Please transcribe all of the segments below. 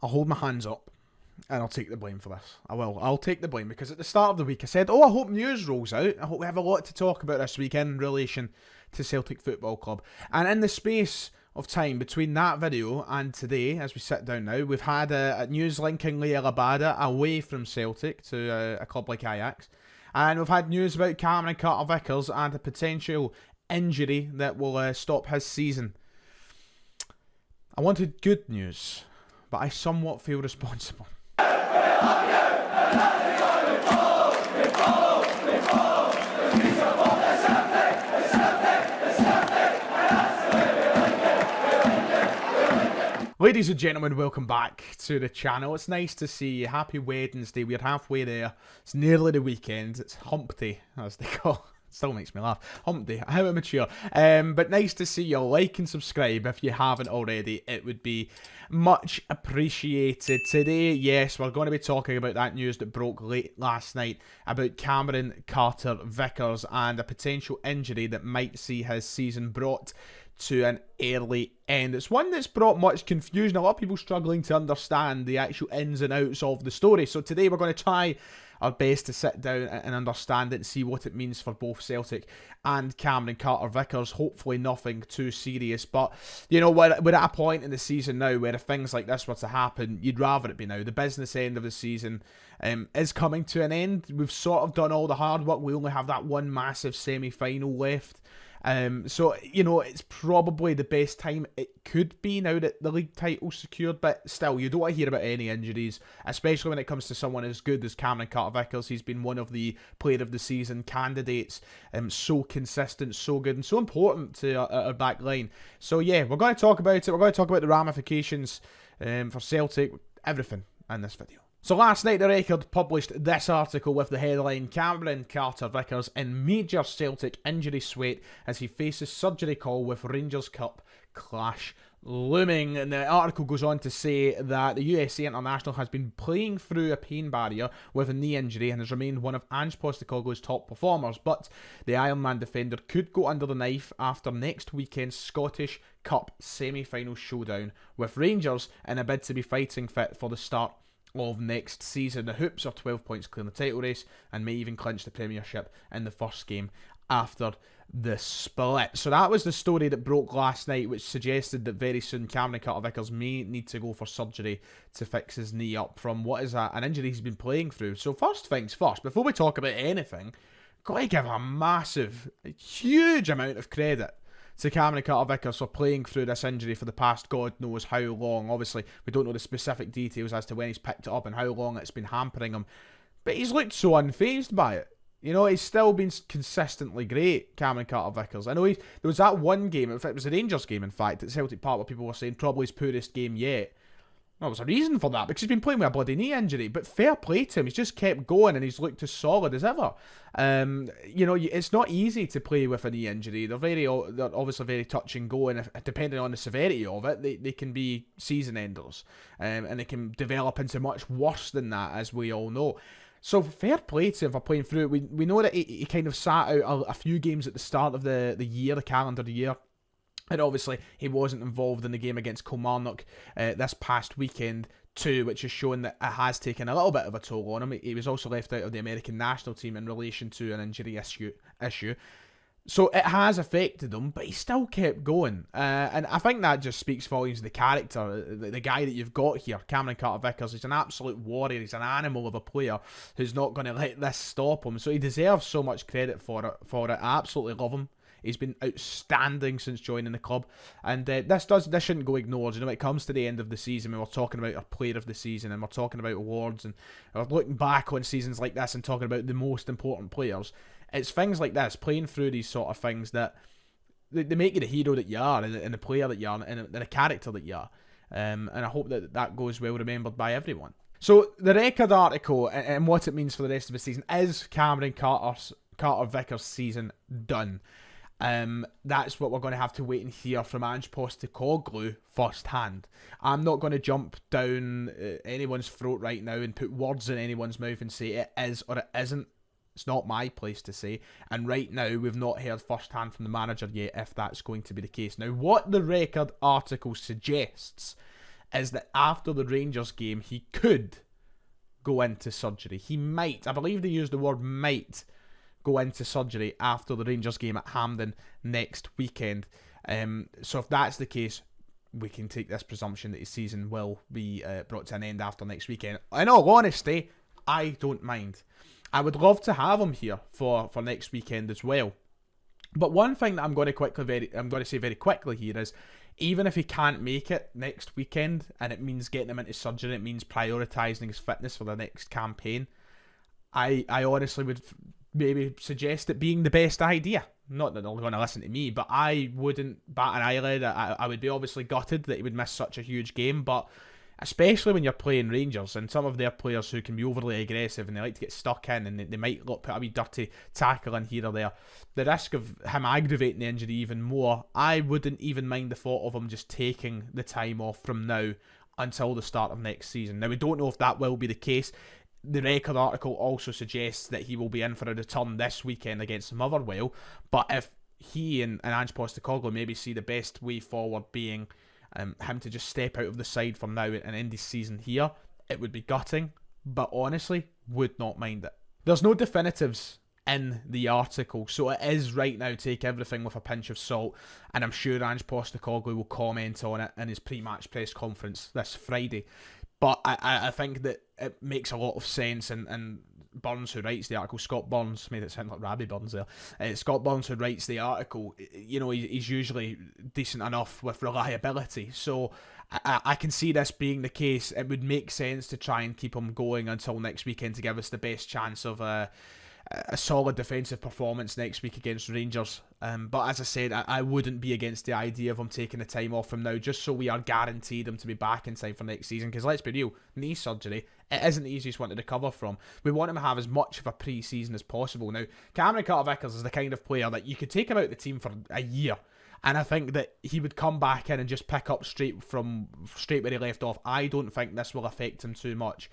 I'll hold my hands up and I'll take the blame for this. I will. I'll take the blame because at the start of the week I said, I hope news rolls out. I hope we have a lot to talk about this week in relation to Celtic Football Club. And in the space of time between that video and today, as we sit down now, we've had a news linking Leah Labada away from Celtic to a club like Ajax. And we've had news about Cameron Carter-Vickers and a potential injury that will stop his season. I wanted good news, but I somewhat feel responsible. Ladies and gentlemen, welcome back to the channel. It's nice to see you. Happy Wednesday. We're halfway there. It's nearly the weekend. It's hump day, as they call it. Still makes me laugh. Hump day. How immature. But nice to see you. Like and subscribe if you haven't already. It would be much appreciated. Today, yes, we're going to be talking about that news that broke late last night about Cameron Carter-Vickers and a potential injury that might see his season brought to an early end. It's one that's brought much confusion. A lot of people struggling to understand the actual ins and outs of the story. So today we're going to try our best to sit down and understand it and see what it means for both Celtic and Cameron Carter-Vickers. Hopefully nothing too serious, but you know, we're at a point in the season now where if things like this were to happen, you'd rather it be now. The business end of the season is coming to an end. We've sort of done all the hard work. We only have that one massive semi-final left. So, you know, it's probably the best time it could be now that the league title's secured, but still, you don't want to hear about any injuries, especially when it comes to someone as good as Cameron Carter-Vickers. He's been one of the player of the season candidates, so consistent, so good, and so important to our back line. So yeah, we're going to talk about it. We're going to talk about the ramifications for Celtic, everything in this video. So last night, The Record published this article with the headline, Cameron Carter-Vickers in major Celtic injury sweat as he faces surgery call with Rangers Cup clash looming. And the article goes on to say that the USA international has been playing through a pain barrier with a knee injury and has remained one of Ange Postecoglou's top performers. But the Ironman defender could go under the knife after next weekend's Scottish Cup semi-final showdown with Rangers in a bid to be fighting fit for the start of next season. The Hoops are 12 points clear in the title race and may even clinch the Premiership in the first game after the split. So that was the story that broke last night, which suggested that very soon Cameron Carter-Vickers may need to go for surgery to fix his knee up from what is an injury he's been playing through. So first things first, before we talk about anything, got to give a massive, huge amount of credit to Cameron Carter-Vickers for playing through this injury for the past God knows how long. Obviously, we don't know the specific details as to when he's picked it up and how long it's been hampering him, but he's looked so unfazed by it. You know, he's still been consistently great, Cameron Carter-Vickers. I know there was that one game, in fact, it was the Rangers game, in fact, at Celtic Park, where people were saying probably his poorest game yet. Well, there's a reason for that, because he's been playing with a bloody knee injury, but fair play to him. He's just kept going, and he's looked as solid as ever. You know, it's not easy to play with a knee injury. They're obviously very touch and go, and depending on the severity of it, they can be season enders, and they can develop into much worse than that, as we all know. So fair play to him for playing through it. We know that he kind of sat out a few games at the start of the year, the calendar year. And obviously, he wasn't involved in the game against Kilmarnock this past weekend too, which has shown that it has taken a little bit of a toll on him. He was also left out of the American national team in relation to an injury issue. So it has affected him, but he still kept going. And I think that just speaks volumes of the character, the guy that you've got here, Cameron Carter-Vickers. He's an absolute warrior. He's an animal of a player who's not going to let this stop him. So he deserves so much credit for it. I absolutely love him. He's been outstanding since joining the club, and this shouldn't go ignored. You know, when it comes to the end of the season, when we're talking about our player of the season and we're talking about awards, and we're looking back on seasons like this and talking about the most important players, it's things like this, playing through these sort of things that they make you the hero that you are, and the player that you are, and the character that you are. And I hope that goes well remembered by everyone. So the Record article and what it means for the rest of the season is Cameron Carter-Vickers' season done. That's what we're going to have to wait and hear from Ange Postecoglou firsthand. I'm not going to jump down anyone's throat right now and put words in anyone's mouth and say it is or it isn't. It's not my place to say. And right now, we've not heard firsthand from the manager yet if that's going to be the case. Now, what the Record article suggests is that after the Rangers game, he could go into surgery. He might, I believe they used the word might, go into surgery after the Rangers game at Hampden next weekend. So if that's the case, we can take this presumption that his season will be brought to an end after next weekend. In all honesty, I don't mind. I would love to have him here for next weekend as well. But one thing that I'm going to say very quickly here is, even if he can't make it next weekend, and it means getting him into surgery, it means prioritising his fitness for the next campaign, I honestly would maybe suggest it being the best idea. Not that they're going to listen to me, but I wouldn't bat an eyelid. I would be obviously gutted that he would miss such a huge game, but especially when you're playing Rangers and some of their players who can be overly aggressive and they like to get stuck in and they might put a wee dirty tackle in here or there, the risk of him aggravating the injury even more, I wouldn't even mind the thought of him just taking the time off from now until the start of next season. Now, we don't know if that will be the case. The Record article also suggests that he will be in for a return this weekend against Motherwell, but if he and Ange Postecoglou maybe see the best way forward being him to just step out of the side for now and end his season here, it would be gutting, but honestly, would not mind it. There's no definitives in the article, so it is right now, take everything with a pinch of salt, and I'm sure Ange Postecoglou will comment on it in his pre-match press conference this Friday. But I think that it makes a lot of sense, and Burns, who writes the article, Scott Burns, made it sound like Rabbi Burns there. Scott Burns, who writes the article, you know, he's usually decent enough with reliability. So I can see this being the case. It would make sense to try and keep him going until next weekend to give us the best chance of a solid defensive performance next week against Rangers. But as I said, I wouldn't be against the idea of him taking the time off from now, just so we are guaranteed him to be back in time for next season. Because let's be real, knee surgery, it isn't the easiest one to recover from. We want him to have as much of a pre-season as possible. Now, Cameron Carter-Vickers is the kind of player that you could take him out of the team for a year, and I think that he would come back in and just pick up straight where he left off. I don't think this will affect him too much.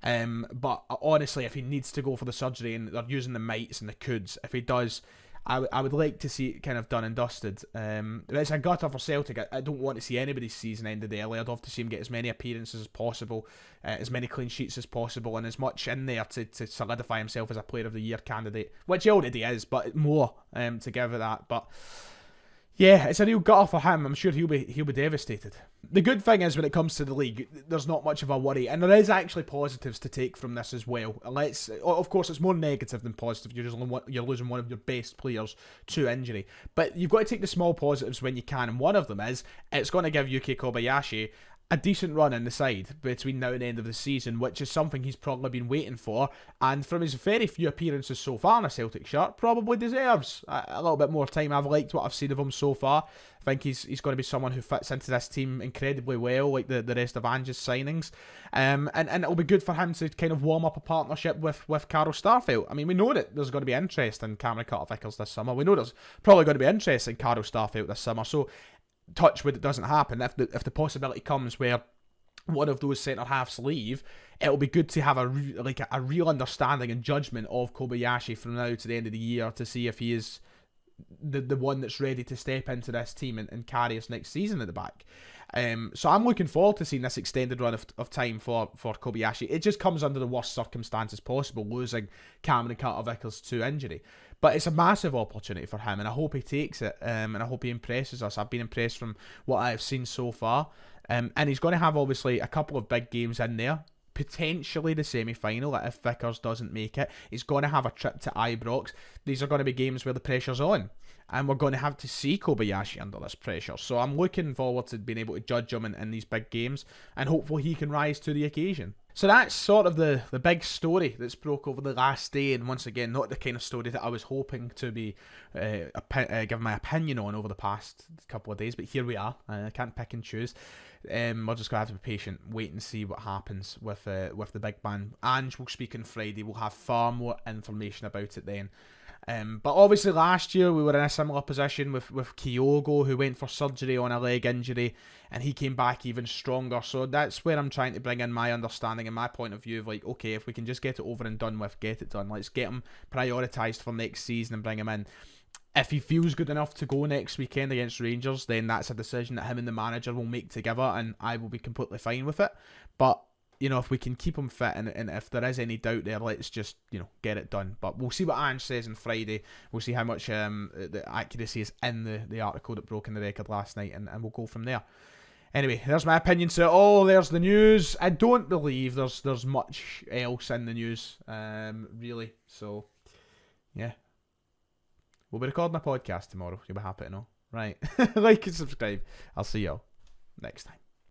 But honestly, if he needs to go for the surgery and they're using the mights and the coulds, if he does, I would like to see it kind of done and dusted. It's a gutter for Celtic. I don't want to see anybody's season ended early. I'd love to see him get as many appearances as possible, as many clean sheets as possible, and as much in there to solidify himself as a Player of the Year candidate, which he already is, but more to give it that. But yeah, it's a real gutter for him. I'm sure he'll be devastated. The good thing is, when it comes to the league, there's not much of a worry, and there is actually positives to take from this as well. Of course, it's more negative than positive. You're losing one of your best players to injury, but you've got to take the small positives when you can. And one of them is, it's going to give Yuki Kobayashi a decent run in the side between now and the end of the season, which is something he's probably been waiting for, and from his very few appearances so far in a Celtic shirt, probably deserves a little bit more time. I've liked what I've seen of him so far. I think he's going to be someone who fits into this team incredibly well, like the rest of Ange's signings, and it'll be good for him to kind of warm up a partnership with Carl Starfelt. I mean, we know that there's going to be interest in Cameron Carter-Vickers this summer. We know there's probably going to be interest in Carl Starfelt this summer, so touch wood, it doesn't happen. If the possibility comes where one of those centre halves leave, it'll be good to have a real understanding and judgment of Kobayashi from now to the end of the year, to see if he is the one that's ready to step into this team and carry us next season at the back. So I'm looking forward to seeing this extended run of time for Kobayashi. It just comes under the worst circumstances possible, losing Cameron Carter-Vickers to injury. But it's a massive opportunity for him, and I hope he takes it, and I hope he impresses us. I've been impressed from what I've seen so far. And he's going to have, obviously, a couple of big games in there. Potentially the semi-final, if Vickers doesn't make it. He's going to have a trip to Ibrox. These are going to be games where the pressure's on, and we're going to have to see Kobayashi under this pressure. So I'm looking forward to being able to judge him in these big games, and hopefully he can rise to the occasion. So that's sort of the big story that's broke over the last day, and once again, not the kind of story that I was hoping to be giving my opinion on over the past couple of days, but here we are. I can't pick and choose. We're just going to have to be patient, wait and see what happens with the big man. Ange will speak on Friday. We'll have far more information about it then. But obviously last year we were in a similar position with Kyogo, who went for surgery on a leg injury, and he came back even stronger. So that's where I'm trying to bring in my understanding and my point of view of, like, okay, if we can just get it over and done with, get it done. Let's get him prioritised for next season and bring him in. if he feels good enough to go next weekend against Rangers, then that's a decision that him and the manager will make together, and I will be completely fine with it. But, you know, if we can keep him fit, and if there is any doubt there, let's just, you know, get it done. But we'll see what Ange says on Friday. We'll see how much the accuracy is in the article that broke in the record last night, and we'll go from there. Anyway, there's my opinion. So, there's the news. I don't believe there's much else in the news, really. So, yeah. We'll be recording a podcast tomorrow. You'll be happy to know. Right. Like and subscribe. I'll see y'all next time.